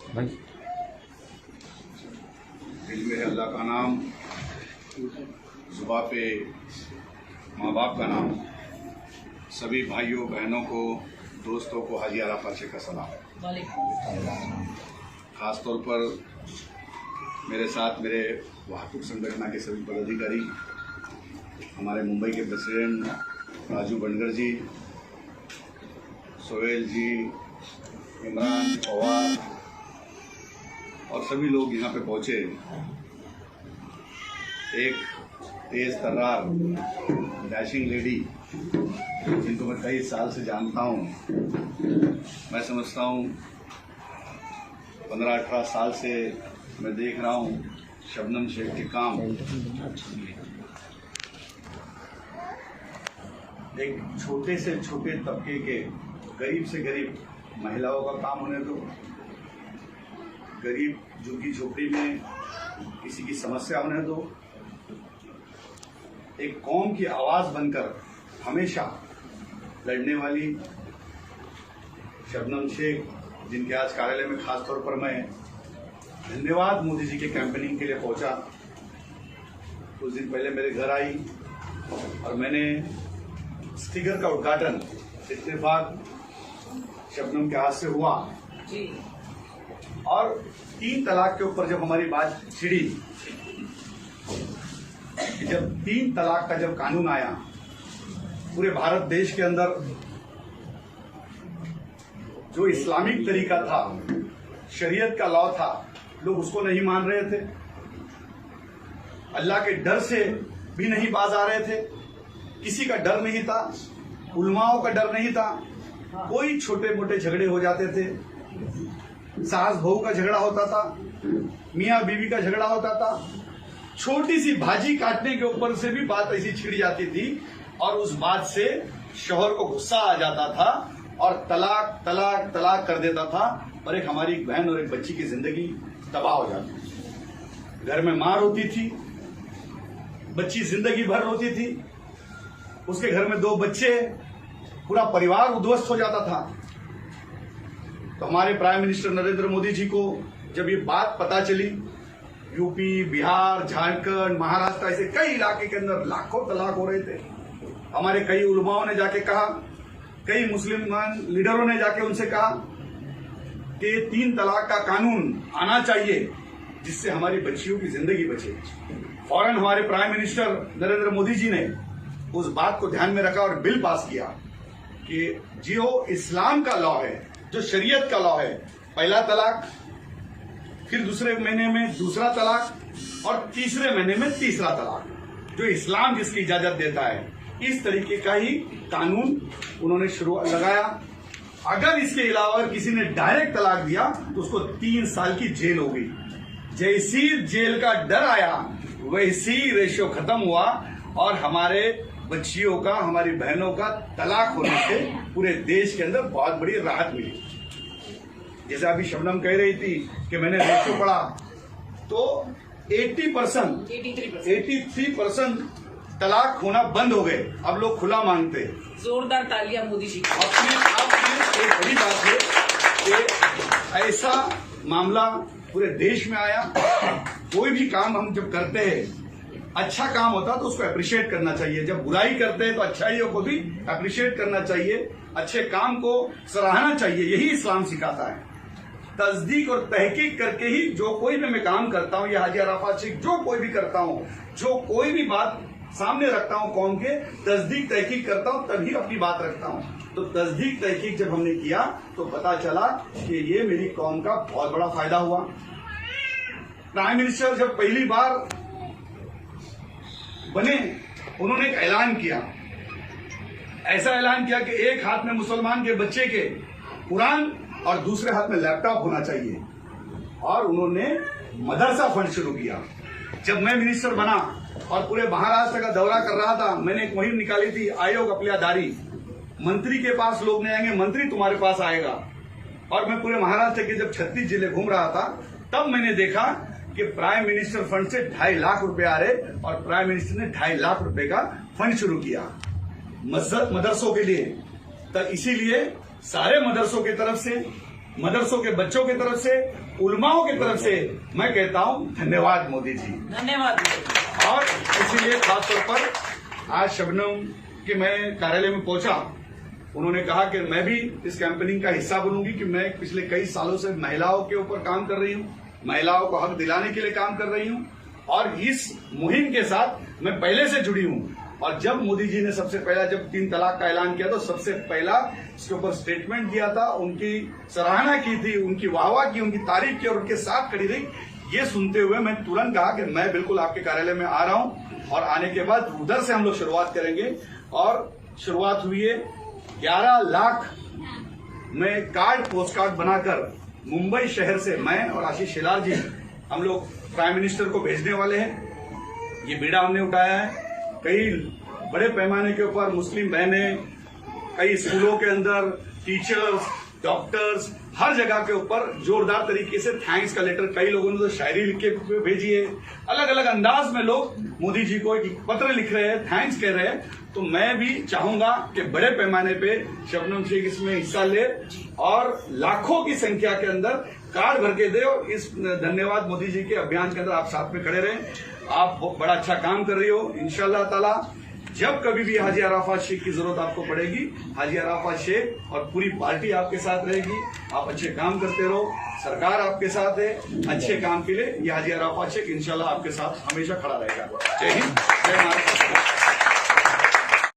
दिल में अल्लाह का नाम, जुबान पे माँ बाप का नाम। सभी भाइयों बहनों को, दोस्तों को हाजी अराफात शेख का सलाम। ख़ास तौर पर मेरे साथ मेरे वाहतुक संगठन के सभी पदाधिकारी, हमारे मुंबई के प्रेसिडेंट राजू बनगर जी, सोहेल जी, इमरान पवार और सभी लोग यहाँ पे पहुँचे। एक तेज तर्रार डैशिंग लेडी जिनको मैं कई साल से जानता हूँ, मैं समझता हूँ 15-18 साल से मैं देख रहा हूँ शबनम शेख के काम। एक छोटे से छोटे तबके के गरीब से गरीब महिलाओं का काम होने दो, गरीब झुग्गी झोपड़ी में किसी की समस्या होने दो। एक कौम की आवाज बनकर हमेशा लड़ने वाली शबनम शेख, जिनके आज कार्यालय में खास तौर पर मैं धन्यवाद मोदी जी के कैंपेनिंग के लिए पहुंचा। कुछ दिन पहले मेरे घर आई और मैंने स्टिकर का उद्घाटन इत्तेफाक शबनम के हाथ से हुआ जी। और 3 तलाक के ऊपर जब हमारी बात छिड़ी, जब 3 तलाक का जब कानून आया पूरे भारत देश के अंदर, जो इस्लामिक तरीका था, शरीयत का लॉ था, लोग उसको नहीं मान रहे थे, अल्लाह के डर से भी नहीं बाज आ रहे थे, किसी का डर नहीं था, उलमाओं का डर नहीं था। कोई छोटे मोटे झगड़े हो जाते थे, सास बहू का झगड़ा होता था, मियाँ बीवी का झगड़ा होता था, छोटी सी भाजी काटने के ऊपर से भी बात ऐसी छिड़ जाती थी और उस बात से शौहर को गुस्सा आ जाता था और तलाक तलाक तलाक कर देता था और एक हमारी बहन और एक बच्ची की जिंदगी तबाह हो जाती थी। घर में मां रोती थी, बच्ची जिंदगी भर रोती थी, उसके घर में 2 बच्चे, पूरा परिवार उद्ध्वस्त हो जाता था। तो हमारे प्राइम मिनिस्टर नरेंद्र मोदी जी को जब ये बात पता चली, यूपी, बिहार, झारखंड, महाराष्ट्र, ऐसे कई इलाके के अंदर लाखों तलाक हो रहे थे, हमारे कई उलमाओं ने जाके कहा, कई मुस्लिमान लीडरों ने जाके उनसे कहा कि 3 तलाक का कानून आना चाहिए जिससे हमारी बच्चियों की जिंदगी बचे। फौरन हमारे प्राइम मिनिस्टर नरेंद्र मोदी जी ने उस बात को ध्यान में रखा और बिल पास किया कि जो इस्लाम का लॉ है, जो शरीयत का लॉ है, पहला तलाक, फिर दूसरे महीने में दूसरा तलाक और तीसरे महीने में तीसरा तलाक, जो इस्लाम जिसकी इजाजत देता है, इस तरीके का ही कानून उन्होंने शुरू लगाया। अगर इसके अलावा किसी ने डायरेक्ट तलाक दिया तो उसको 3 साल की जेल हो गई। जैसी जेल का डर आया वैसी रेशियो खत्म हुआ और हमारे बच्चियों का, हमारी बहनों का तलाक होने से पूरे देश के अंदर बहुत बड़ी राहत मिली। जैसे अभी शबनम कह रही थी कि मैंने रेशियो पढ़ा तो 83% तलाक होना बंद हो गए। अब लोग खुला मांगते हैं। जोरदार तालियां मोदी जी की। एक बड़ी बात है कि ऐसा मामला पूरे देश में आया। कोई भी काम हम जब करते हैं, अच्छा काम होता तो उसको अप्रिशिएट करना चाहिए, जब बुराई करते हैं तो अच्छाइयों को भी अप्रिशिएट करना चाहिए, अच्छे काम को सराहना चाहिए। यही इस्लाम सिखाता है। तस्दीक और तहकीक करके ही जो कोई भी मैं काम करता हूँ, या हाजी अराफात शेख जो कोई भी करता हूँ, जो कोई भी बात सामने रखता हूँ कौम के, तस्दीक तहकीक करता हूँ तभी अपनी बात रखता हूँ। तो तस्दीक तहकीक जब हमने किया तो पता चला कि ये मेरी कौम का बहुत बड़ा फायदा हुआ। प्राइम मिनिस्टर जब पहली बार बने, उन्होंने एक ऐलान किया, ऐसा ऐलान किया कि एक हाथ में मुसलमान के बच्चे के कुरान और दूसरे हाथ में लैपटॉप होना चाहिए। और उन्होंने मदरसा फंड शुरू किया। जब मैं मिनिस्टर बना और पूरे महाराष्ट्र का दौरा कर रहा था, मैंने एक मुहिम निकाली थी, आयोग अपलियादारी। मंत्री के पास लोग नहीं आएंगे, मंत्री तुम्हारे पास आएगा। और मैं पूरे महाराष्ट्र के जब 36 जिले घूम रहा था, तब मैंने देखा कि प्राइम मिनिस्टर फंड से 2.5 लाख रुपए आ रहे और प्राइम मिनिस्टर ने 2.5 लाख रुपए का फंड शुरू किया मदरसों के लिए। तो इसीलिए सारे मदरसों की तरफ से मदरसों के बच्चों की तरफ से, उलमाओं की तरफ से मैं कहता हूं धन्यवाद मोदी जी। धन्यवाद। और इसीलिए खासतौर पर आज शबनम के मैं कार्यालय में पहुंचा, उन्होंने कहा कि मैं भी इस कैंपेनिंग का हिस्सा बनूंगी कि मैं पिछले कई सालों से महिलाओं के ऊपर काम कर रही हूं, महिलाओं को हक दिलाने के लिए काम कर रही हूं और इस मुहिम के साथ मैं पहले से जुड़ी हूं। और जब मोदी जी ने सबसे पहला जब 3 तलाक का ऐलान किया तो सबसे पहला इसके ऊपर स्टेटमेंट दिया था, उनकी सराहना की थी, उनकी वाहवाह की, उनकी तारीफ की और उनके साथ खड़ी रही। ये सुनते हुए मैं तुरंत कहा कि मैं बिल्कुल आपके कार्यालय में आ रहा हूं और आने के बाद उधर से हम लोग शुरुआत करेंगे। और शुरुआत हुई है 11 लाख में कार्ड, पोस्ट कार्ड बनाकर मुंबई शहर से मैं और आशीष शेलार जी हम लोग प्राइम मिनिस्टर को भेजने वाले हैं। ये बीड़ा हमने उठाया है। कई बड़े पैमाने के ऊपर मुस्लिम बहनें, कई स्कूलों के अंदर टीचर्स, डॉक्टर्स, हर जगह के ऊपर जोरदार तरीके से थैंक्स का लेटर, कई लोगों ने तो शायरी लिख के भेजी है, अलग अलग अंदाज में लोग मोदी जी को एक पत्र लिख रहे हैं, थैंक्स कह रहे हैं। तो मैं भी चाहूंगा कि बड़े पैमाने पे शबनम शेख इसमें हिस्सा ले और लाखों की संख्या के अंदर कार्ड भर के दे और इस धन्यवाद मोदी जी के अभियान के अंदर आप साथ में खड़े रहें। आप बड़ा अच्छा काम कर रही हो। इंशाल्लाह ताला जब कभी भी हाजी अराफात शेख की जरूरत आपको पड़ेगी, हाजी अराफात शेख और पूरी पार्टी आपके साथ रहेगी। आप अच्छे काम करते रहो, सरकार आपके साथ है। अच्छे काम के लिए ये हाजी अराफात शेख इंशाल्लाह आपके साथ हमेशा खड़ा रहेगा। जय हिंद, जय महाराष्ट्र।